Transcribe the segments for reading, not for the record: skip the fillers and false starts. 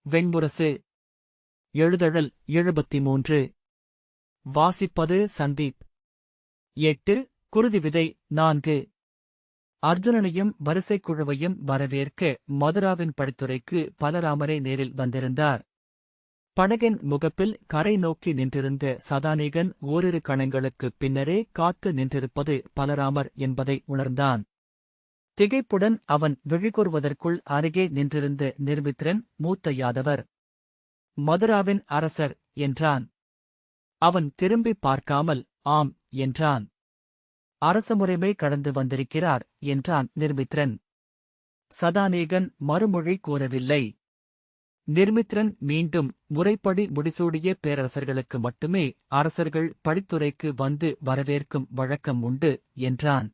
வெண்முரசு. எழுதழல் 73. வாசிப்பது சந்தீப். 8. குருதி விதை 4. அர்ஜுனனையும் வரிசைக்குழுவையும் வரவேற்க மதுராவின் படித்துறைக்கு பலராமரே நேரில் வந்திருந்தார். படகின் முகப்பில் கரை நோக்கி நின்றிருந்த சதானிகன் ஓரிரு கணங்களுக்குப் பின்னரே காத்து நின்றிருப்பது பலராமர் என்பதை உணர்ந்தான். திகைப்புடன் அவன் விழிகூர்வதற்குள் அருகே நின்றிருந்த நிர்மித்திரன் மூத்த யாதவர். மதுராவின் அரசர் என்றான். அவன் திரும்பி பார்க்காமல் ஆம் என்றான். அரசமுறைமை கடந்து வந்திருக்கிறார் என்றான் நிர்மித்திரன். சதானீகன் மறுமொழி கூறவில்லை. நிர்மித்திரன் மீண்டும் முறைப்படி முடிசூடிய பேரரசர்களுக்கு மட்டுமே அரசர்கள் படித்துறைக்கு வந்து வரவேற்கும் வழக்கம் உண்டு என்றான்.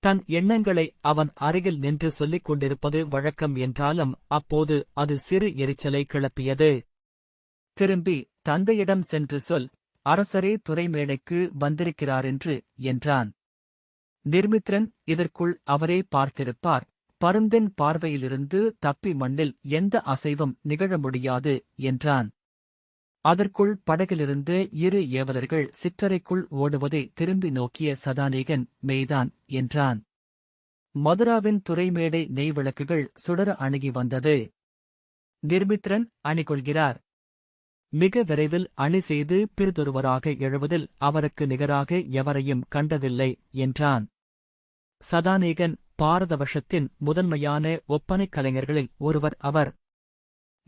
தன் எண்ணங்களை அவன் அருகில் நின்று சொல்லிக் கொண்டிருப்பது வழக்கம் என்றாலும் அப்போது அது சிறு எரிச்சலை கிளப்பியது. திரும்பி தந்தையிடம் சென்று சொல், அரசரே துறைமேடைக்கு வந்திருக்கிறாரென்று என்றான். நிர்மித்திரன் இதற்குள் அவரே பார்த்திருப்பார். பருந்தின் பார்வையிலிருந்து தப்பி மண்ணில் எந்த அசைவும் நிகழ முடியாது என்றான். அதற்குள் படகிலிருந்து இரு ஏவலர்கள் சிற்றறைக்குள் ஓடுவதை திரும்பி நோக்கிய சதானீகன் மெய்தான் என்றான். மதுராவின் துறைமேடை நெய்விளக்குகள் சுடர அணுகி வந்தது. நிர்மித்திரன் அணிகொள்கிறார். மிக விரைவில் அணி செய்து பிறிதொருவராக எழுவதில் அவருக்கு நிகராக எவரையும் கண்டதில்லை என்றான். சதானீகன் பாரத வருஷத்தின் முதன்மையான ஒப்பனைக் கலைஞர்களில் ஒருவர் அவர்.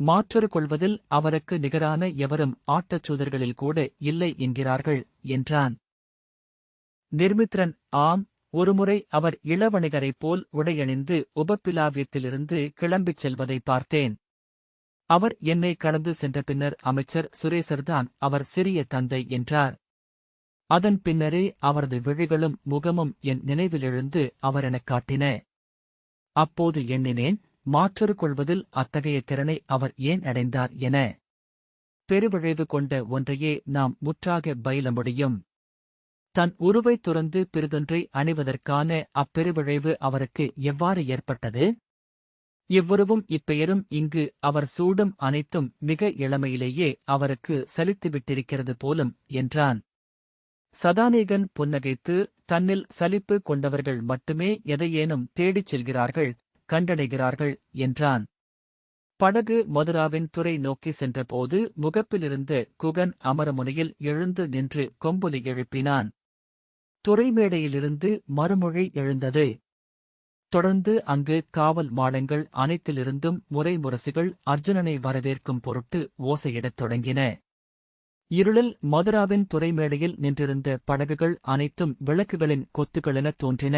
மாற்றொரு கொள்வதில் அவருக்கு நிகரான எவரும் ஆட்டச்சூதர்களில் கூட இல்லை என்கிறார்கள் என்றான். நிர்மித்திரன் ஆம், ஒருமுறை அவர் இளவணிகரைப் போல் உடையணிந்து உபப்பிலாவியத்திலிருந்து கிளம்பிச் செல்வதை பார்த்தேன். அவர் என்னை கடந்து சென்ற பின்னர் அமைச்சர் சுரேசர்தான் அவர் சிறிய தந்தை என்றார். அதன் பின்னரே அவரது விழிகளும் முகமும் என் நினைவிலெழுந்து அவர் எனக் காட்டின. அப்போது எண்ணினேன், மாற்றொரு கொள்வதில் அத்தகைய திறனை அவர் ஏன் அடைந்தார் என. பெருவிழைவு கொண்ட ஒன்றையே நாம் முற்றாக பயில முடியும். தன் உருவைத் துறந்து பிறிதொன்றை அணிவதற்கான அப்பெருவிழைவு அவருக்கு எவ்வாறு ஏற்பட்டது? இவ்வுருவும் இப்பெயரும் இங்கு அவர் சூடும் அனைத்தும் மிக இளமையிலேயே அவருக்கு சலித்துவிட்டிருக்கிறது போலும் என்றான். சதானீகன் புன்னகைத்து, தன்னில் சலிப்பு கொண்டவர்கள் மட்டுமே எதையேனும் தேடிச் செல்கிறார்கள், கண்டடைகிறார்கள் என்றான். படகு மதுராவின் துறை நோக்கி சென்றபோது முகப்பிலிருந்த குகன் அமரமுனையில் எழுந்து நின்று கொம்பொலி எழுப்பினான். துறைமேடையிலிருந்து மறுமொழி எழுந்தது. தொடர்ந்து அங்கு காவல் மாடங்கள் அனைத்திலிருந்தும் முறைமுரசுகள் அர்ஜுனனை வரவேற்கும் பொருட்டு ஓசையிடத் தொடங்கின. இருளில் மதுராவின் துறைமேடையில் நின்றிருந்த படகுகள் அனைத்தும் விளக்குகளின் கொத்துகளெனத் தோன்றின.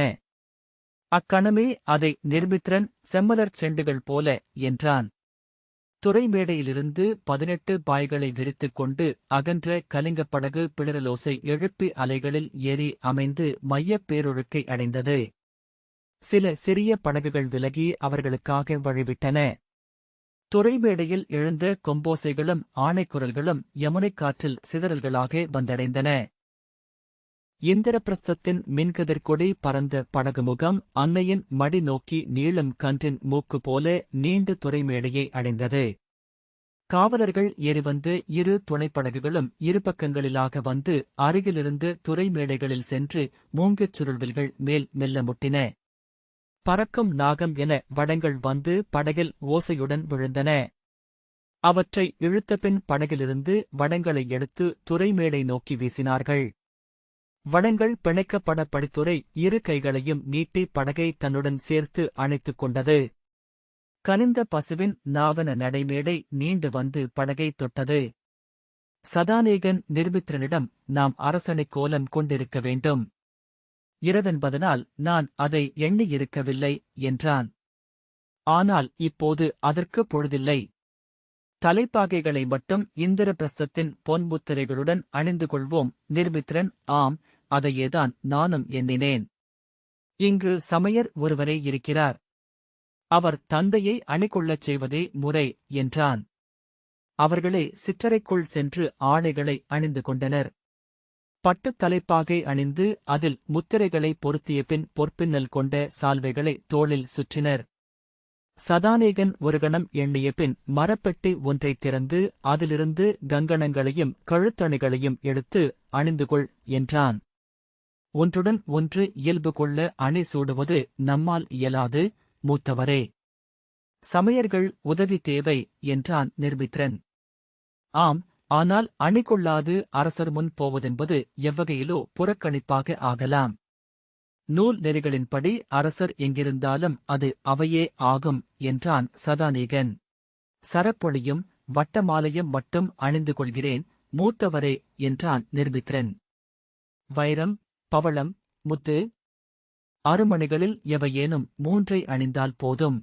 அக்கணமே அதை நிர்மித்திரன் செம்மலர்ச் செண்டுகள் போல என்றான். துறைமேடையிலிருந்து 18 பாய்களை விரித்துக் கொண்டு அகன்ற கலிங்கப் படகு பிளறலோசை எழுப்பி அலைகளில் ஏறி அமைந்து மையப் பேரொழுக்கை அடைந்தது. சில சிறிய படகுகள் விலகி அவர்களுக்காக வழிவிட்டன. துறைமேடையில் எழுந்த கொம்போசைகளும் ஆணைக்குரல்களும் யமுனைக் காற்றில் சிதறல்களாக வந்தடைந்தன. இந்திரபிரஸ்தத்தின் மின்கதிர்கொடி பறந்த படகுமுகம் அன்னையின் மடி நோக்கி நீளும் கன்றின் மூக்கு போல நீண்டு துறைமேடையை அடைந்தது. காவலர்கள் ஏறிவந்து இரு துணைப்படகுகளும் இருபக்கங்களிலாக வந்து அருகிலிருந்து துறைமேடைகளில் சென்று மூங்கிற் சுருள்வில்கள் மேல் மெல்ல முட்டின. பறக்கும் நாகம் என வடங்கள் வந்து படகில் ஓசையுடன் விழுந்தன. அவற்றை இழுத்தபின் படகிலிருந்து வடங்களை எடுத்து துறைமேடை நோக்கி வீசினார்கள். வடங்கள் பிணைக்கப்பட படித்துறை இரு கைகளையும் நீட்டி படகை தன்னுடன் சேர்த்து அணைத்துக் கொண்டது. கனிந்த பசுவின் நாவன நடைமேடை நீண்டு வந்து படகைத் தொட்டது. சதானீகன் நிர்மித்திரனிடம் நாம் அரசனைக் கோலம் கொண்டிருக்க வேண்டும். இரவென்பதனால் நான் அதை எண்ணியிருக்கவில்லை என்றான். ஆனால் இப்போது அதற்கு பொழுதில்லை. தலைப்பாகைகளை மட்டும் இந்திரபிரஸ்தத்தின் பொன்முத்திரைகளுடன் அணிந்து கொள்வோம். நிர்மித்திரன் ஆம், அதையேதான் நானும் எண்ணினேன். இங்கு சமையர் ஒருவரே இருக்கிறார். அவர் தந்தையை அணிகொள்ளச் செய்வதே முறை என்றான். அவர்களே சிற்றறைக்குள் சென்று ஆடைகளை அணிந்து கொண்டனர். பட்டுத் தலைப்பாகை அணிந்து அதில் முத்திரைகளை பொருத்திய பின் பொற்பின்னல் கொண்ட சால்வைகளை தோளில் சுற்றினர். சதானேகன் ஒரு கணம் எண்ணிய பின் மரப்பெட்டி ஒன்றைத் திறந்து அதிலிருந்து கங்கணங்களையும் கழுத்தணிகளையும் எடுத்து அணிந்துகொள் என்றான். ஒன்றுடன் ஒன்று இயல்பு கொள்ள அணி சூடுவது நம்மால் இயலாது, மூத்தவரே. சமயர்கள் உதவி தேவை என்றான் நிர்மித்ரன். ஆம், ஆனால் அணி கொள்ளாது அரசர் முன் போவதென்பது எவ்வகையிலோ புறக்கணிப்பாக ஆகலாம். நூல் நெறிகளின்படி அரசர் எங்கிருந்தாலும் அது அவையே ஆகும் என்றான் சதானீகன். சரப்பொழியும் வட்டமாலையும் மட்டும் அணிந்து கொள்கிறேன், மூத்தவரே என்றான் நிர்மித்ரன். வைரம், பவளம், முத்து, அருமணிகளில் எவையேனும் 3 அணிந்தால் போதும்.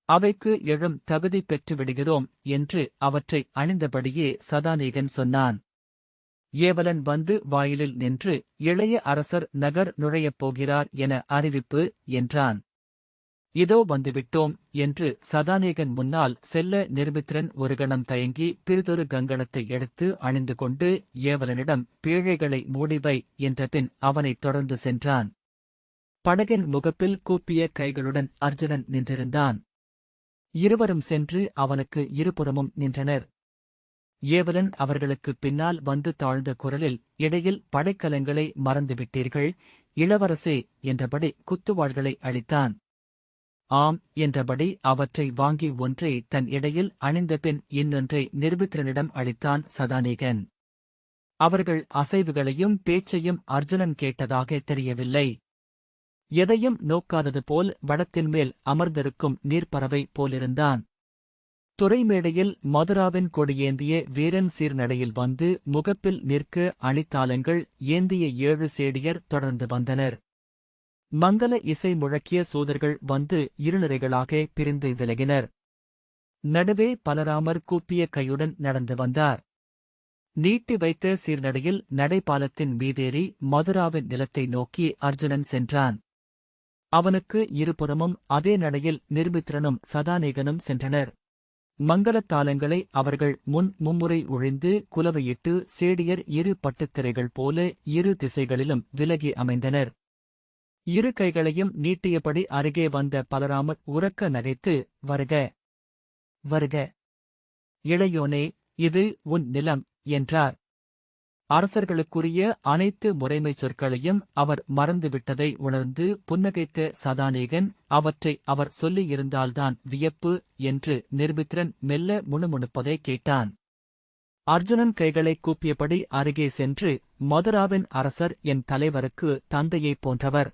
அவைக்கு எழும் தகுதி பெற்று விடுகிறோம் என்று அவற்றை அணிந்தபடியே சதானீகன் சொன்னான். ஏவலன் வந்து வாயிலில் நின்று இளைய அரசர் நகர் நுழையப் போகிறார் என அறிவிப்பு என்றான். இதோ வந்துவிட்டோம் என்று சதானீகன் முன்னால் செல்ல நிர்மித்ரன் ஒரு கணம் தயங்கி பிறிதொரு கங்கணத்தை எடுத்து அணிந்து கொண்டு ஏவலனிடம் பீழைகளை மூடிவை என்ற பின் அவனைத் தொடர்ந்து சென்றான். படகின் முகப்பில் கூப்பிய கைகளுடன் அர்ஜுனன் நின்றிருந்தான். இருவரும் சென்று அவனுக்கு இருபுறமும் நின்றனர். ஏவலன் அவர்களுக்குப் பின்னால் வந்து தாழ்ந்த குரலில், இடையில் படைக்கலங்களை மறந்துவிட்டீர்கள், இளவரசே என்றபடி குத்துவாள்களை அளித்தான். ஆம் என்றபடி அவற்றை வாங்கி ஒன்றை தன் இடையில் அணிந்தபின் இன்னொன்றை நிர்மித்ரனிடம் அளித்தான் சதானீகன். அவர்கள் அசைவுகளையும் பேச்சையும் அர்ஜுனன் கேட்டதாக தெரியவில்லை. எதையும் நோக்காதது போல் வடத்தின் மேல் அமர்ந்திருக்கும் நீர்ப்பறவை போலிருந்தான். துறைமேடையில் மதுராவின் கொடியேந்திய வீரன் சீர்நடையில் வந்து முகப்பில் நிற்க அணித்தாளங்கள் ஏந்திய 7 சேடியர் தொடர்ந்து வந்தனர். மங்கல இசை முழக்கிய சூதர்கள் வந்து இருநிறைகளாக பிரிந்து விலகினர். நடுவே பலராமர் கூப்பிய கையுடன் நடந்து வந்தார். நீட்டி வைத்த சீர்நடையில் நடைபாலத்தின் மீதேறி மதுராவின் நிலத்தை நோக்கி அர்ஜுனன் சென்றான். அவனுக்கு இருபுறமும் அதே நடையில் நிர்மித்ரனும் சதானீகனும் சென்றனர். மங்கலத்தாளங்களை அவர்கள் மும்முறை ஒழிந்து குலவையிட்டு சேடியர் 2 பட்டுத்திரைகள் போல 2 திசைகளிலும் விலகி அமைந்தனர். 2 கைகளையும் நீட்டியபடி அருகே வந்த பலராமர் உரக்க நகைத்து, வருக வருக இளையோனே, இது உன் நிலம் என்றார். அரசர்களுக்குரிய அனைத்து முறைமைச் சொற்களையும் அவர் மறந்துவிட்டதை உணர்ந்து புன்னகைத்த சதானீகன், அவற்றை அவர் சொல்லியிருந்தால்தான் வியப்பு என்று நிர்மித்ரன் மெல்ல முணுமுணுப்பதை கேட்டான். அர்ஜுனன் கைகளை கூப்பியபடி அருகே சென்று, மதுராவின் அரசர் என் தலைவருக்கு தந்தையைப் போன்றவர்.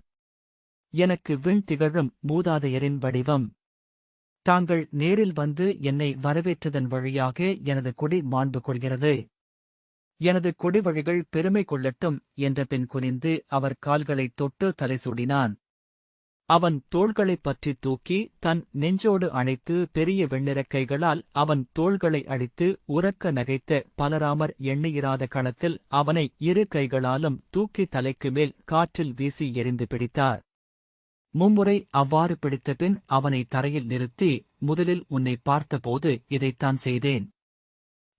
எனக்கு விண் திகழும் மூதாதையரின் வடிவம். தாங்கள் நேரில் வந்து என்னை வரவேற்றதன் வழியாக எனது கொடி மாண்பு கொள்கிறது. எனது கொடிவழிகள் பெருமை கொள்ளட்டும் என்ற பின் குனிந்து அவர் கால்களைத் தொட்டு தலை சூடினான். அவன் தோள்களைப் பற்றித் தூக்கி தன் நெஞ்சோடு அணைத்து பெரிய வெண்ணிறக் கைகளால் அவன் தோள்களை அடித்து உரக்க நகைத்த பலராமர் எண்ணியிராத கணத்தில் அவனை 2 கைகளாலும் தூக்கி தலைக்கு மேல் காற்றில் வீசி எறிந்து பிடித்தார். மும்முறை அவ்வாறு பிடித்தபின் அவனை தரையில் நிறுத்தி, முதலில் உன்னை பார்த்தபோது இதைத்தான் செய்தேன்.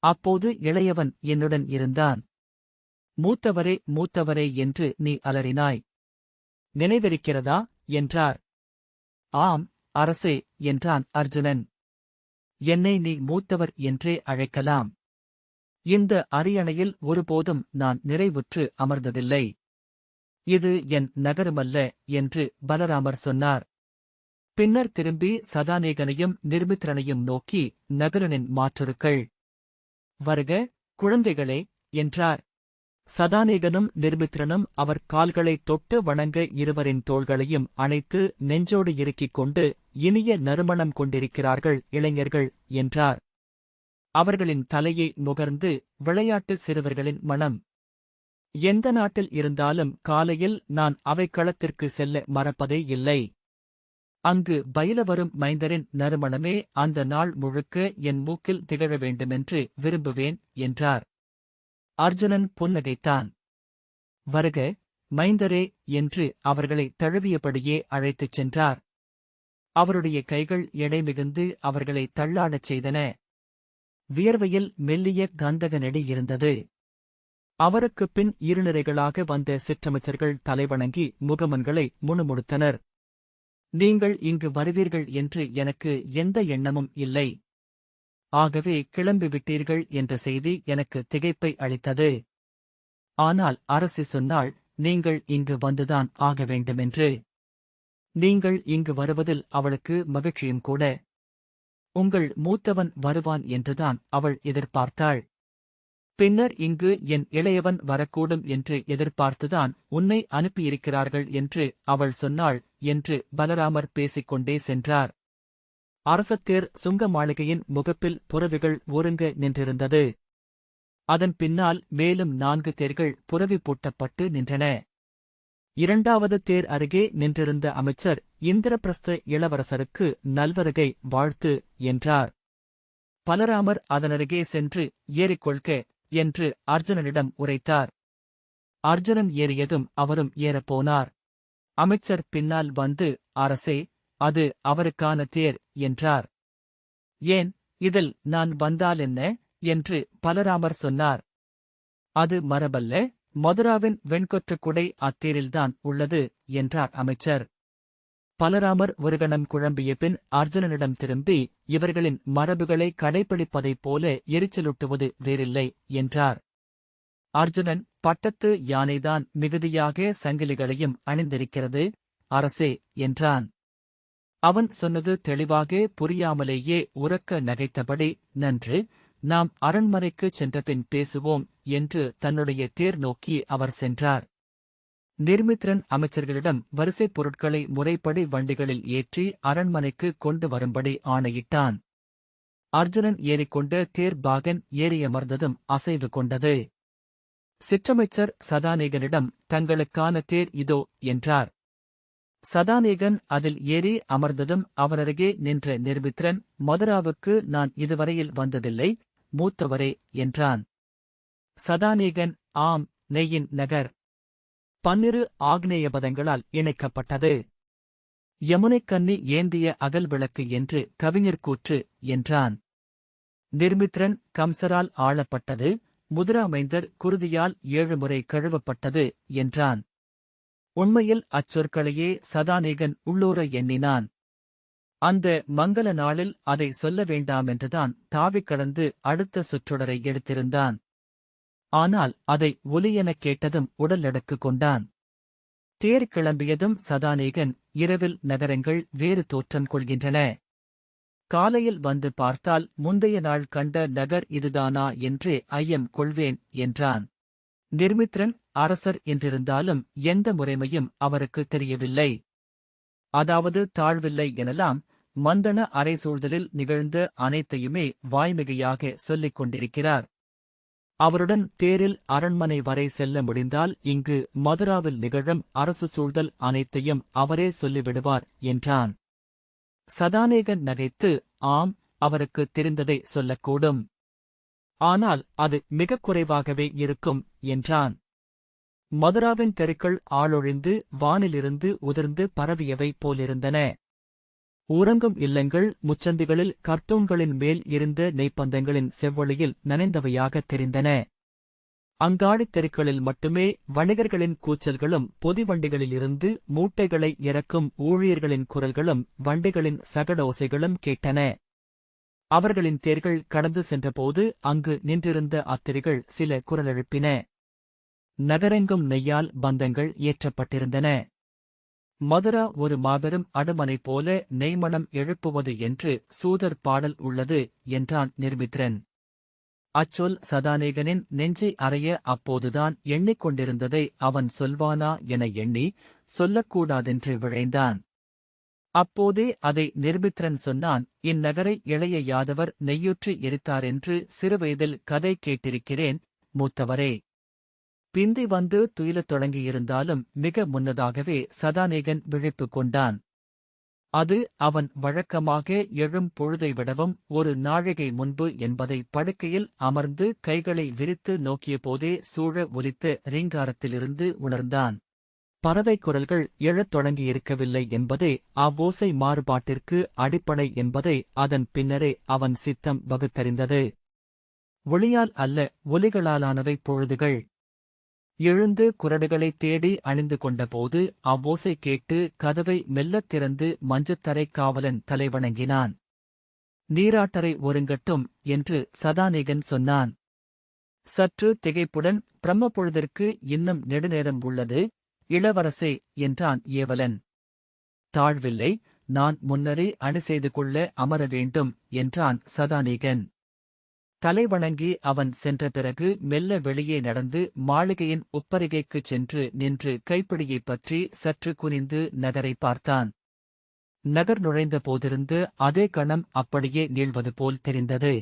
அப்போது இளையவன் என்னுடன் இருந்தான். மூத்தவரே மூத்தவரே என்று நீ அலறினாய். நினைவிருக்கிறதா என்றார். ஆம் அரசே என்றான் அர்ஜுனன். என்னை நீ மூத்தவர் என்றே அழைக்கலாம். இந்த அரியணையில் ஒருபோதும் நான் நிறைவுற்று அமர்ந்ததில்லை. இது என் நகரமல்ல என்று பலராமர் சொன்னார். பின்னர் திரும்பி சதானீகனையும் நிர்மித்ரனையும் நோக்கி, நகரனின் மாற்றுருக்கள் வருக குழந்தைகளே என்றார். சதானீகனும் நிர்மித்ரனும் அவர் கால்களைத் தொட்டு வணங்க இருவரின் தோள்களையும் அணைத்து நெஞ்சோடு இறுக்கிக் கொண்டு, இனிய நறுமணம் கொண்டிருக்கிறார்கள் இளைஞர்கள் என்றார். அவர்களின் தலையை நுகர்ந்து, விளையாட்டு சிறுவர்களின் மனம். எந்த நாட்டில் இருந்தாலும் காலையில் நான் அவைக்களத்திற்கு செல்ல மறப்பதே இல்லை. அங்கு பயில வரும் மைந்தரின் நறுமணமே அந்த நாள் முழுக்க என் மூக்கில் திகழ வேண்டுமென்று விரும்புவேன் என்றார். அர்ஜுனன் புன்னகைத்தான். வருக மைந்தரே என்று அவர்களை தழுவியபடியே அழைத்துச் சென்றார். அவருடைய கைகள் எடை மிகுந்து அவர்களை தள்ளாடச் செய்தன. வியர்வையில் மெல்லிய கந்தக நெடி இருந்தது. அவருக்குப் பின் இருநிறைகளாக வந்த சிற்றமைச்சர்கள் தலைவணங்கி முகமன்களை முணுமுணுத்தனர். நீங்கள் இங்கு வருவீர்கள் என்று எனக்கு எந்த எண்ணமும் இல்லை. ஆகவே கிளம்பிவிட்டீர்கள் என்ற செய்தி எனக்கு திகைப்பை அளித்தது. ஆனால் அரசி சொன்னாள், நீங்கள் இங்கு வந்துதான் ஆக வேண்டுமென்று. நீங்கள் இங்கு வருவதில் அவளுக்கு மகிழ்ச்சியும் கூட. உங்கள் மூத்தவன் வருவான் என்றுதான் அவள் எதிர்பார்த்தாள். பின்னர் இங்கு என் இளையவன் வரக்கூடும் என்று எதிர்பார்த்துதான் உன்னை அனுப்பியிருக்கிறார்கள் என்று அவள் சொன்னாள் என்று பலராமர் பேசிக்கொண்டே சென்றார். அரசத்தேர் சுங்க மாளிகையின் முகப்பில் புறவிகள் ஒருங்க நின்றிருந்தது. அதன் பின்னால் மேலும் 4 தேர்கள் புரவி பூட்டப்பட்டு நின்றன. 2வது தேர் அருகே நின்றிருந்த அமைச்சர் இந்திரபிரஸ்த இளவரசருக்கு நல்வருகை வாழ்த்து என்றார். பலராமர் அதனருகே சென்று ஏறிக்கொள்க என்று அர்ஜுனனிடம் உரைத்தார். அர்ஜுனன் ஏறியதும் அவரும் ஏறப்போனார். அமைச்சர் பின்னால் வந்து, அரசே, அது அவருக்கான தேர் என்றார். ஏன், இதில் நான் வந்தாலென்ன என்று பலராமர் சொன்னார். அது மரபல்ல, மதுராவின் வெண்கொற்ற குடை அத்தேரில்தான் உள்ளது என்றார் அமைச்சர். பலராமர் ஒரு கணம் குழம்பிய பின் அர்ஜுனனிடம் திரும்பி, இவர்களின் மரபுகளை கடைப்பிடிப்பதைப் போல எரிச்சலூட்டுவது வேறில்லை என்றார். அர்ஜுனன், பட்டத்து யானைதான் மிகுதியாக சங்கிலிகளையும் அணிந்திருக்கிறது அரசே என்றான். அவன் சொன்னது தெளிவாக புரியாமலேயே உரக்க நகைத்தபடி, நன்று, நாம் அரண்மனைக்குச் சென்றபின் பேசுவோம் என்று தன்னுடைய தேர் நோக்கி அவர் சென்றார். நிர்மித்ரன் அமைச்சர்களிடம் வரிசைப் பொருட்களை முறைப்படி வண்டிகளில் ஏற்றி அரண்மனைக்கு கொண்டு வரும்படி ஆணையிட்டான். அர்ஜுனன் ஏறிக்கொண்ட தேர் பாகன் ஏறியமர்ந்ததும் அசைவு கொண்டது. சிற்றமைச்சர் சதானேகனிடம், தங்களுக்கான தேர் இதோ என்றார். சதானேகன் அதில் ஏறி அமர்ந்ததும் அவரருகே நின்ற நிர்மித்ரன், மதுராவுக்கு நான் இதுவரையில் வந்ததில்லை, மூத்தவரே என்றான். சதானேகன், ஆம், நெய்யின் நகர் 12 ஆக்னேயபதங்களால் இணைக்கப்பட்டது. யமுனைக்கன்னி ஏந்திய அகல் விளக்கு என்று கவிஞர் கூற்று என்றான். நிர்மித்ரன், கம்சரால் ஆளப்பட்டது, முதுராமைந்தர் குருதியால் 7 முறை கழுவப்பட்டது என்றான். உண்மையில் அச்சொற்களையே சதானேகன் உள்ளூர எண்ணினான். அந்த மங்கள நாளில் அதை சொல்ல வேண்டாமென்றுதான் தாவிக் கடந்து அடுத்த சொற்றொடரை எடுத்திருந்தான். ஆனால் அதை ஒலியெனக் கேட்டதும் உடலடக்கு கொண்டான். தேர் கிளம்பியதும் சதானேகன், இரவில் நகரங்கள் வேறு தோற்றம் கொள்கின்றன. காலையில் வந்து பார்த்தால் முந்தைய நாள் கண்ட நகர் இதுதானா என்றே ஐயம் கொள்வேன் என்றான். நிர்மித்ரன் அரசர் என்றிருந்தாலும் எந்த முறைமையும் அவருக்கு தெரியவில்லை. அதாவது தாழ்வில்லை எனலாம், மந்தன அரை சூழ்தலில் நிகழ்ந்த அனைத்தையுமே வாய்மிகையாக சொல்லிக் கொண்டிருக்கிறார். அவருடன் தேரில் அரண்மனை வரை செல்ல முடிந்தால் இங்கு மதுராவில் நிகழும் அரசு சூழ்தல் அனைத்தையும் அவரே சொல்லிவிடுவார் என்றான். சதானேகன் நகைத்து, ஆம், அவருக்கு தெரிந்ததை சொல்லக்கூடும். ஆனால் அது மிகக் குறைவாகவே இருக்கும் என்றான். மதுராவின் தெருக்கள் ஆளொழிந்து வானிலிருந்து உதிர்ந்து பரவியவை போலிருந்தன. ஊரங்கும் இல்லங்கள் முச்சந்திகளில் கர்த்தூன்களின் மேல் இருந்த நெய்ப்பந்தங்களின் செவ்வொளியில் நனைந்தவையாகத் தெரிந்தன. அங்காடித் தெருக்களில் மட்டுமே வணிகர்களின் கூச்சல்களும் பொதிவண்டிகளிலிருந்து மூட்டைகளை இறக்கும் ஊழியர்களின் குரல்களும் வண்டிகளின் சகடோசைகளும் கேட்டன. அவர்களின் தேர்கள் கடந்து சென்றபோது அங்கு நின்றிருந்த அத்திரிகள் சில குரலெழுப்பின. நகரெங்கும் நெய்யால் பந்தங்கள் ஏற்றப்பட்டிருந்தன. மதுரா ஒரு மாபெரும் அடுமனை போல நெய்மணம் எழுப்புவது என்று சூதர் பாடல் உள்ளது என்றான் நிர்மித்ரன். அச்சொல் சதானேகனின் நெஞ்சை அறைய அப்போதுதான் எண்ணிக்கொண்டிருந்ததை அவன் சொல்வானா என எண்ணி சொல்லக்கூடாதென்று விழைந்தான். அப்போதே அதை நிர்மித்ரன் சொன்னான். இந்நகரை இளைய யாதவர் நெய்யுற்று எரித்தாரென்று சிறுவயதில் கதை கேட்டிருக்கிறேன், மூத்தவரே. பிந்தி வந்து துயிலத் தொடங்கியிருந்தாலும் மிக முன்னதாகவே சதானேகன் விழிப்பு கொண்டான். அது அவன் வழக்கமாக எழும் பொழுதை விடவும் ஒரு நாழிகை முன்பு என்பதை படுக்கையில் அமர்ந்து கைகளை விரித்து நோக்கியபோதே சூழ ஒலித்த ரீங்காரத்திலிருந்து உணர்ந்தான். பறவைக் குரல்கள் எழத் தொடங்கியிருக்கவில்லை என்பதே அவ்வோசை மாறுபாட்டிற்கு அடிப்படை என்பதை அதன் பின்னரே அவன் சித்தம் வகுத்தறிந்தது. ஒளியால் அல்ல, ஒலிகளாலானவை பொழுதுகள். எழுந்து குறடுகளைத் தேடி அணிந்து கொண்டபோது அவ்வோசை கேட்டு கதவை மெல்லத் திறந்து மஞ்சத்தரை காவலன் தலைவணங்கினான். நீராட்டரை ஒருங்கட்டும் என்று சதானிகன் சொன்னான். சற்று திகைப்புடன், பிரம்மபொழுதிற்கு இன்னும் நெடுநேரம் உள்ளது, இளவரசே என்றான் ஏவலன். தாழ்வில்லை, நான் முன்னரே அணி செய்து கொள்ள அமர வேண்டும் என்றான் சதானிகன். தலைவணங்கி அவன் சென்ற பிறகு மெல்ல வெளியே நடந்து மாளிகையின் உப்பரிகைக்குச் சென்று நின்று கைப்பிடியைப் பற்றி சற்று குனிந்து நகரை பார்த்தான். நகர் நுழைந்த போதிருந்து அதே கணம் அப்படியே நீள்வது போல் தெரிந்தது.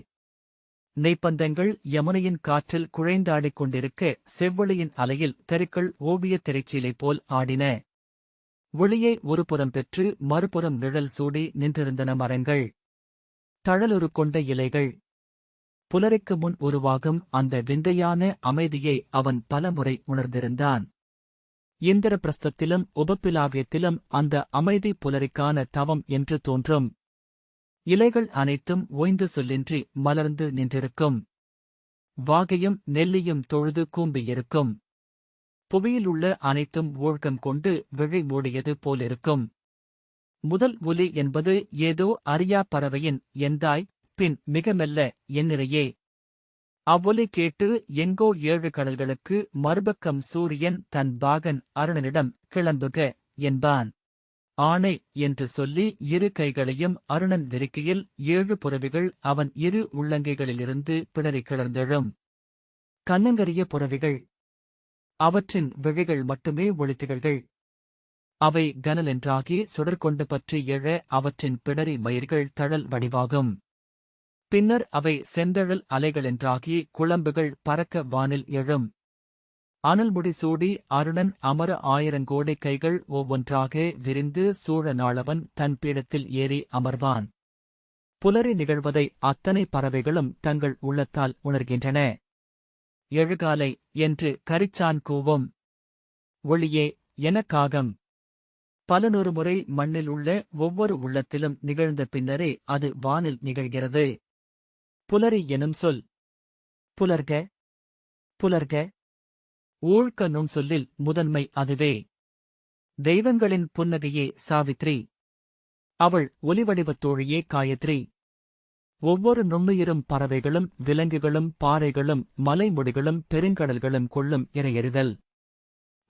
நெய்ப்பந்தங்கள் யமுனையின் காற்றில் குழைந்தாடிக் கொண்டிருக்க செவ்வொளியின் அலையில் தெருக்கள் ஓவியத் திரைச்சீலை போல் ஆடின. ஒளியை ஒருபுறம் பெற்று மறுபுறம் நிழல் சூடி நின்றிருந்தன மரங்கள். தழலுரு கொண்ட இலைகள். புலரிக்கு முன் உருவாகும் அந்த விந்தையான அமைதியை அவன் பலமுறை உணர்ந்திருந்தான். இந்திரபிரஸ்தத்திலும் உபப்பிலாவியத்திலும் அந்த அமைதி புலரிக்கான தவம் என்று தோன்றும். இலைகள் அனைத்தும் ஓய்ந்து சொல்லின்றி மலர்ந்து நின்றிருக்கும். வாகையும் நெல்லியும் தொழுது கூம்பியிருக்கும். புவியிலுள்ள அனைத்தும் ஊழ்கம் கொண்டு விழி மூடியது போலிருக்கும். முதல் ஒலி என்பது ஏதோ அறியா பறவையின் எந்தாய், பின் மிக மெல்ல என்னிறையே. அவ்வொலி கேட்டு எங்கோ 7 கடல்களுக்கு மறுபக்கம் சூரியன் தன் பாகன் அருணனிடம் கிளம்புக என்பான். ஆணை என்று சொல்லி 2 கைகளையும் அருணன் விரிக்கையில் 7 புறவிகள் அவன் 2 உள்ளங்கைகளிலிருந்து பிடரி கிளர்ந்தெழும். கண்ணங்கரிய புறவிகள். அவற்றின் விழிகள் மட்டுமே ஒளித்திகள்கள். அவை கனலென்றாகி சுடர்கொண்டு பற்றி எழ அவற்றின் பிடரி மயிர்கள் தழல் வடிவாகும். பின்னர் அவை செந்தழல் அலைகளென்றாகி குளம்புகள் பறக்க வானில் எழும். அனல்முடி சூடி அருணன் அமர 1000 கோடி கைகள் ஒவ்வொன்றாக விரிந்து சூழ நாளவன் தன் பீடத்தில் ஏறி அமர்வான். புலரி நிகழ்வதை அத்தனை பறவைகளும் தங்கள் உள்ளத்தால் உணர்கின்றன. எழுகாலை என்று கரிச்சான் கூவும். ஒளியே என காகம். பலநூறு முறை மண்ணில் உள்ள ஒவ்வொரு உள்ளத்திலும் நிகழ்ந்த பின்னரே அது வானில் நிகழ்கிறது. புலரி எனும் சொல். புலர்க புலர்க. ஊழ்க நுண் சொல்லில் முதன்மை அதுவே. தெய்வங்களின் புன்னகையே சாவித்ரி. அவள் ஒலிவடிவத் தோழியே காயத்ரி. ஒவ்வொரு நுண்ணுயிரும் பறவைகளும் விலங்குகளும் பாறைகளும் மலைமுடிகளும் பெருங்கடல்களும் கொள்ளும் இரையறிதல்.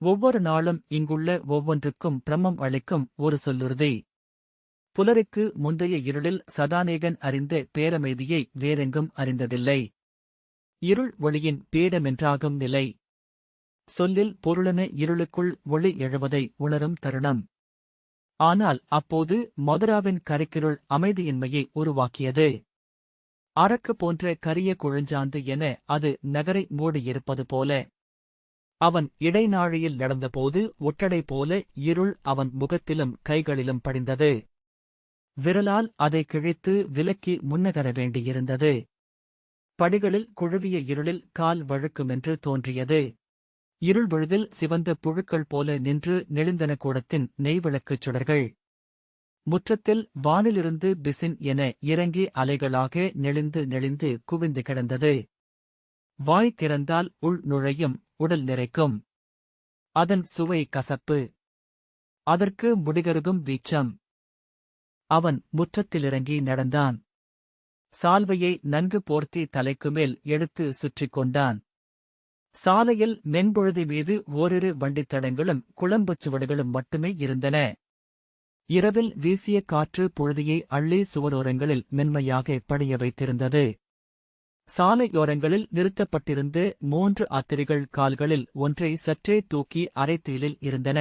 ஒவ்வொரு நாளும் இங்குள்ள ஒவ்வொன்றுக்கும் பிரம்மம் அளிக்கும் ஒரு சொல்லுறுதி. புலருக்கு முந்தைய இருளில் சதானேகன் அறிந்த பேரமைதியை வேறெங்கும் அறிந்ததில்லை. இருள் ஒளியின் பீடமென்றாகும் நிலை. சொல்லில் பொருளென இருளுக்குள் ஒளி எழுவதை உணரும் தருணம். ஆனால் அப்போது மதுராவின் கரிக்கிருள் அமைதியின்மையை உருவாக்கியது. அரக்கு போன்ற கரிய குழஞ்சாந்து என அது நகரை மூடியிருப்பது போல. அவன் இடைநாழியில் நடந்தபோது ஒட்டடை போல இருள் அவன் முகத்திலும் கைகளிலும் படிந்தது. விரலால் அதை கிழித்து விலக்கி முன்னகர வேண்டியிருந்தது. படிகளில் குழுவிய இருளில் கால் வழுக்குமென்று தோன்றியது. இருள் விழுதில் சிவந்த புழுக்கள் போல நின்று நெளிந்தன கூடத்தின் நெய்விளக்குச் சுடர்கள். முற்றத்தில் வானிலிருந்து பிசின் என இறங்கி அலைகளாக நெளிந்து நெளிந்து குவிந்து கிடந்தது. வாய் திறந்தால் உள் நுழையும், உடல் நிறைக்கும். அதன் சுவை கசப்பு. அதற்கு முடிகருகும் வீச்சம். அவன் முற்றத்திலிறங்கி நடந்தான். சால்வையை நன்கு போர்த்தி தலைக்குமேல் எடுத்து சுற்றிக் கொண்டான். சாலையில் மென்பொழுதி மீது ஓரிரு வண்டித்தடங்களும் குளம்புச் சுவடுகளும் மட்டுமே இருந்தன. இரவில் வீசிய காற்று பொழுதியை அள்ளி சுவரோரங்களில் மென்மையாக படிய வைத்திருந்தது. சாலையோரங்களில் நிறுத்தப்பட்டிருந்த 3 அத்திரிகள் கால்களில் ஒன்றை சற்றே தூக்கி அரைத்தீலில் இருந்தன.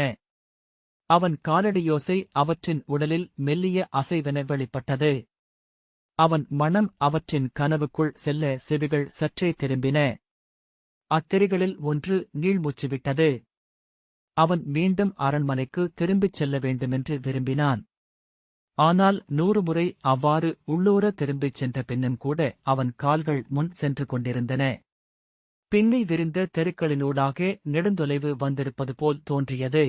அவன் காலடியோசை அவற்றின் உடலில் மெல்லிய அசைவென வெளிப்பட்டது. அவன் மனம் அவற்றின் கனவுக்குள் செல்ல செவிகள் சற்றே திரும்பின. அத்திரிகளில் ஒன்று நீள்மூச்சுவிட்டது. அவன் மீண்டும் அரண்மனைக்கு திரும்பிச் செல்ல வேண்டுமென்று விரும்பினான். ஆனால் 100 முறை அவ்வாறு உள்ளூர திரும்பிச் சென்ற பின்னும் கூட அவன் கால்கள் முன் சென்று கொண்டிருந்தன. பின்னி விரிந்த தெருக்களினூடாக நெடுந்தொலைவு வந்திருப்பது போல் தோன்றியது.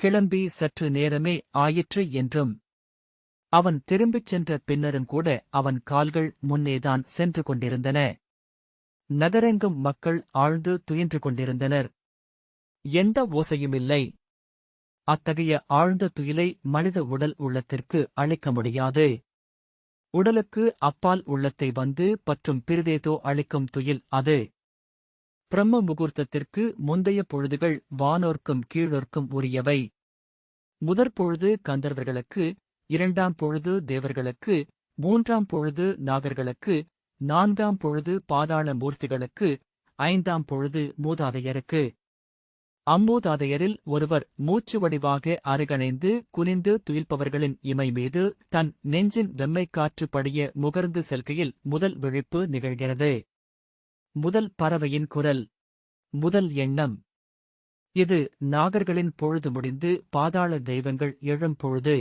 கிளம்பி சற்று நேரமே ஆயிற்று என்றும். அவன் திரும்பிச் சென்ற பின்னரும் கூட அவன் கால்கள் முன்னேதான் சென்று கொண்டிருந்தன. நகரெங்கும் மக்கள் ஆழ்ந்து துயின்று கொண்டிருந்தனர். எந்த ஓசையுமில்லை. அத்தகைய ஆழ்ந்த துயிலை மனித உடல் உள்ளத்திற்கு அளிக்க முடியாது. உடலுக்கு அப்பால் உள்ளத்தை வந்து பற்றும் பிறிதேதோ அளிக்கும் துயில் அது. பிரம்ம முகூர்த்தத்திற்கு முந்தைய பொழுதுகள் வானோர்க்கும் கீழோர்க்கும் உரியவை. முதற்பொழுது கந்தர்வர்களுக்கு, இரண்டாம் பொழுது தேவர்களுக்கு, மூன்றாம் பொழுது நாகர்களுக்கு, நான்காம் பொழுது பாதாள மூர்த்திகளுக்கு, ஐந்தாம் பொழுது மூதாதையருக்கு. அம்மூதாதையரில் ஒருவர் மூச்சு வடிவாக அருகணைந்து குனிந்து துயில்பவர்களின் இமை மீது தன் நெஞ்சின் வெம்மைக்காற்று படிய முகர்ந்து செல்கையில் முதல் விழிப்பு நிகழ்கிறது. முதல் பறவையின் குரல், முதல் எண்ணம். இது நாகர்களின் பொழுது முடிந்து பாதாள தெய்வங்கள் எழும் பொழுது.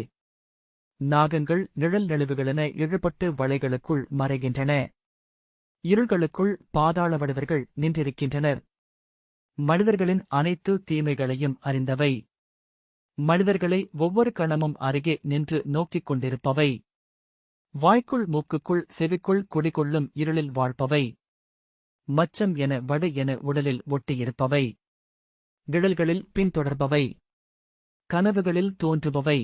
நாகங்கள் நிழல் நழுவுகளென இழுபட்டு வளைகளுக்குள் மறைகின்றன. இருள்களுக்குள் பாதாள வடிவர்கள் நின்றிருக்கின்றனர். மனிதர்களின் அனைத்து தீமைகளையும் அறிந்தவை. மனிதர்களை ஒவ்வொரு கணமும் அருகே நின்று நோக்கிக் கொண்டிருப்பவை. வாய்க்குள் மூக்குக்குள் செவிக்குள் குடிகொள்ளும் இருளில் வாழ்பவை. மச்சம் என வடு என உடலில் ஒட்டியிருப்பவை. நிழல்களில் பின்தொடர்பவை. கனவுகளில் தோன்றுபவை.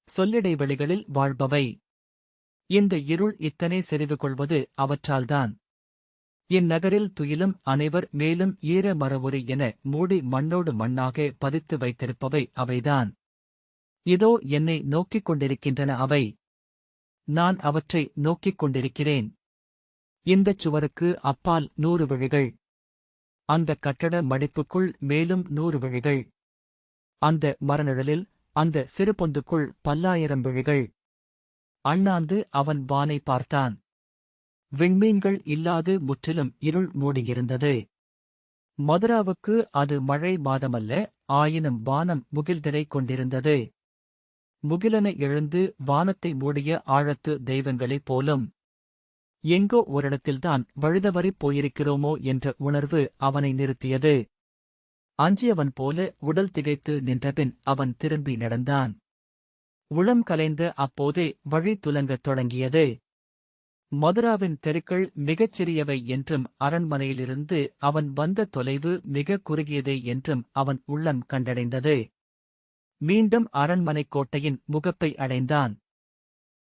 சொல்லிடைவெளிகளில் வாழ்பவை. இந்த இருள் இத்தனை செறிவு கொள்வது அவற்றால்தான். இந்நகரில் துயிலும் அனைவர் மேலும் ஈர மரவுரி என மூடி மண்ணோடு மண்ணாக பதித்து வைத்திருப்பவை அவைதான். இதோ என்னை நோக்கிக் கொண்டிருக்கின்றன அவை. நான் அவற்றை நோக்கிக் கொண்டிருக்கிறேன். இந்தச் சுவருக்கு அப்பால் 100 விழிகள். அந்த கட்டட மடிப்புக்குள் மேலும் 100 விழிகள். அந்த மரநிழலில், அந்த சிறு பொந்துக்குள் பல்லாயிரம் விழிகள். அண்ணாந்து அவன் வானை பார்த்தான். விண்மீன்கள் இல்லாது முற்றிலும் இருள் மூடியிருந்தது. மதுராவுக்கு அது மழை மாதமல்ல, ஆயினும் வானம் முகில்திரை கொண்டிருந்தது. முகிலென எழுந்து வானத்தை மூடிய ஆழத்து தெய்வங்களைப் போலும். எங்கோ ஓரிடத்தில்தான் வழுதவறிப் போயிருக்கிறோமோ என்ற உணர்வு அவனை நிறுத்தியது. அஞ்சியவன் போல உடல் திகைத்து நின்றபின் அவன் திரும்பி நடந்தான். உளம் கலைந்த அப்போதே வழி துலங்கத் தொடங்கியது. மதுராவின் தெருக்கள் மிகச் சிறியவை என்றும் அரண்மனையிலிருந்து அவன் வந்த தொலைவு மிக குறுகியதே என்றும் அவன் உள்ளம் கண்டடைந்தது. மீண்டும் அரண்மனைக் கோட்டையின் முகப்பை அடைந்தான்.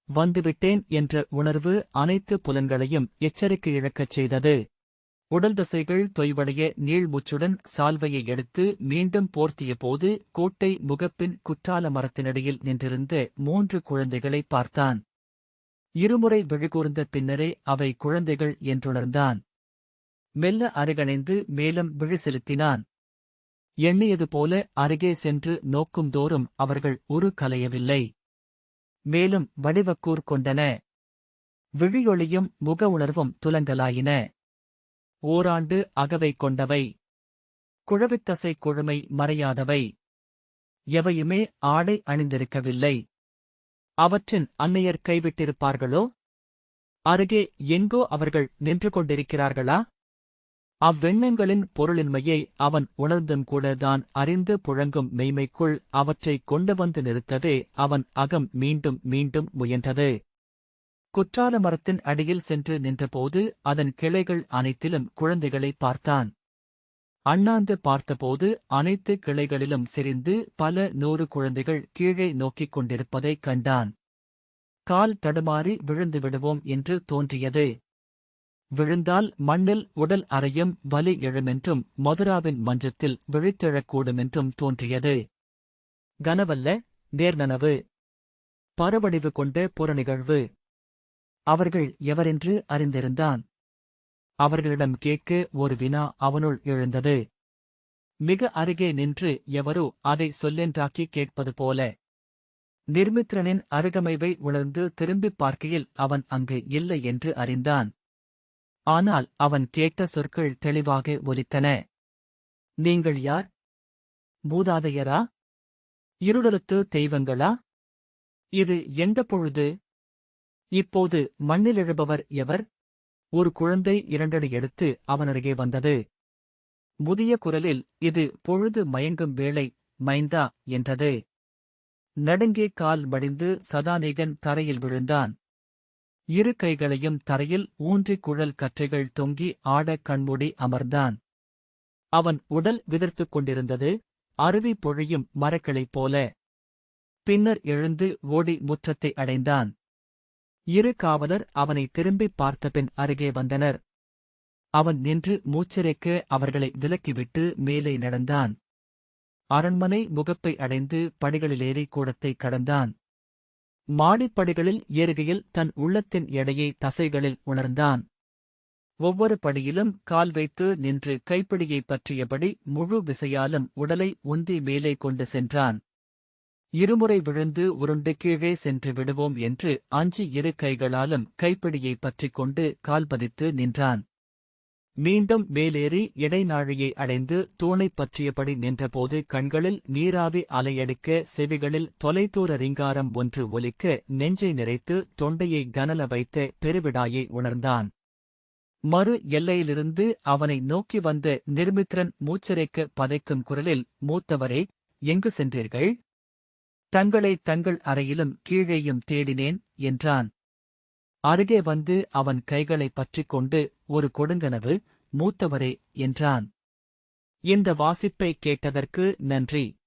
வந்துவிட்டேன் என்ற உணர்வு அனைத்து புலன்களையும் எச்சரிக்கை இழக்கச் செய்தது. உடல் தசைகள் தொய்வடைய நீள்மூச்சுடன் சால்வையை எடுத்து மீண்டும் போர்த்திய போது கோட்டை முகப்பின் குற்றால மரத்தினடியில் நின்றிருந்த 3 குழந்தைகளைப் பார்த்தான். இருமுறை விழிகூர்ந்த பின்னரே அவை குழந்தைகள் என்றுணர்ந்தான். மெல்ல அருகணைந்து மேலும் விழி செலுத்தினான். எண்ணியது போல அருகே சென்று நோக்கும்தோறும் அவர்கள் உரு கலையவில்லை. மேலும் வடிவக்கூர் கொண்டன. விழியொளியும் முக உணர்வும் துலங்கலாயின. ஓராண்டு அகவை கொண்டவை. குழவித்தசை குழுமை மறையாதவை. எவையுமே ஆடை அணிந்திருக்கவில்லை. அவற்றின் அன்னையர் கைவிட்டிருப்பார்களோ? அருகே எங்கோ அவர்கள் நின்று கொண்டிருக்கிறார்களா? அவ்வெண்ணங்களின் பொருளின்மையை அவன் உணர்ந்தும் கூட தான் அறிந்து புழங்கும் மெய்மைக்குள் அவற்றைக் கொண்டு வந்து நிறுத்தவே அவன் அகம் மீண்டும் மீண்டும் முயன்றது. குற்றால மரத்தின் அடியில் சென்று நின்றபோது அதன் கிளைகள் அனைத்திலும் குழந்தைகளை பார்த்தான். அண்ணாந்து பார்த்தபோது அனைத்து கிளைகளிலும் செறிந்து பல 100 குழந்தைகள் கீழே நோக்கிக் கொண்டிருப்பதைக் கண்டான். கால் தடுமாறி விழுந்து விடுவோம் என்று தோன்றியது. விழுந்தால் மண்ணில் உடல் அறையும் வலி எழுமென்றும் மதுராவின் மஞ்சத்தில் விழித்தெழக்கூடுமென்றும் தோன்றியது. கனவல்ல, நேர்நனவு. பரவடிவு கொண்ட புறநிகழ்வு. அவர்கள் எவரென்று அறிந்திருந்தான். அவர்களிடம் கேட்க ஒரு வினா அவனுள் எழுந்தது. மிக அருகே நின்று எவரோ அதை சொல்லென்றாக்கி கேட்பது போல. நிர்மித்ரனின் அருகமைவை உணர்ந்து திரும்பிப் பார்க்கையில் அவன் அங்கு இல்லை என்று அறிந்தான். ஆனால் அவன் கேட்ட சொற்கள் தெளிவாக ஒலித்தன. நீங்கள் யார்? மூதாதையரா? இருளறுத்து தெய்வங்களா? இது எந்த பொழுது? இப்போது மண்ணிலெழுபவர் எவர்? ஒரு குழந்தை 2 அடி எடுத்து அவனருகே வந்தது. முதிய குரலில், இது பொழுது மயங்கும் வேளை, மைந்தா என்றது. நடுங்கே கால் மடிந்து சதானிகன் தரையில் விழுந்தான். இரு கைகளையும் தரையில் ஊன்றி குழல் கற்றைகள் தொங்கி ஆட கண்மூடி அமர்ந்தான். அவன் உடல் விதிர்த்துக் கொண்டிருந்தது, அருவி பொழியும் மரக்கிளைப் போல. பின்னர் எழுந்து ஓடி முற்றத்தை அடைந்தான். இரு காவலர் அவனை திரும்பிப் பார்த்தபின் அருகே வந்தனர். அவன் நின்று மூச்சிறைக்க அவர்களை விலக்கிவிட்டு மேலே நடந்தான். அரண்மனை முகப்பை அடைந்து படிகளிலேறி கூடத்தை கடந்தான். மாடிப்படிகளில் ஏறுகையில் தன் உள்ளத்தின் எடையை தசைகளில் உணர்ந்தான். ஒவ்வொரு படியிலும் கால் வைத்து நின்று கைப்பிடியைப் பற்றியபடி முழு விசையாலும் உடலை உந்தி மேலே கொண்டு சென்றான். இருமுறை விழுந்து உருண்டு கீழே சென்று விடுவோம் என்று அஞ்சி இரு கைகளாலும் கைப்பிடியைப் பற்றிக் கொண்டு கால் பதித்து நின்றான். மீண்டும் மேலேறி இடைநாழியை அடைந்து தூணைப் பற்றியபடி நின்றபோது கண்களில் நீராவி அலையடிக்க செவிகளில் தொலைதூர ரீங்காரம் ஒன்று ஒலிக்க நெஞ்சை நிறைத்து தொண்டையை கனல வைத்த பெருவிடாயை உணர்ந்தான். மறு எல்லையிலிருந்து அவனை நோக்கி வந்த நிர்மித்ரன் மூச்சிறைக்க பதைக்கும் குரலில், மூத்தவரே, எங்கு சென்றீர்கள்? தங்களை தங்கள் அறையிலும் கீழேயும் தேடினேன் என்றான். அருகே வந்து அவன் கைகளைப் பற்றிக் கொண்டு, ஒரு கொடுங்கனவு, மூத்தவரே என்றான். இந்த வாசிப்பை கேட்டதற்கு நன்றி.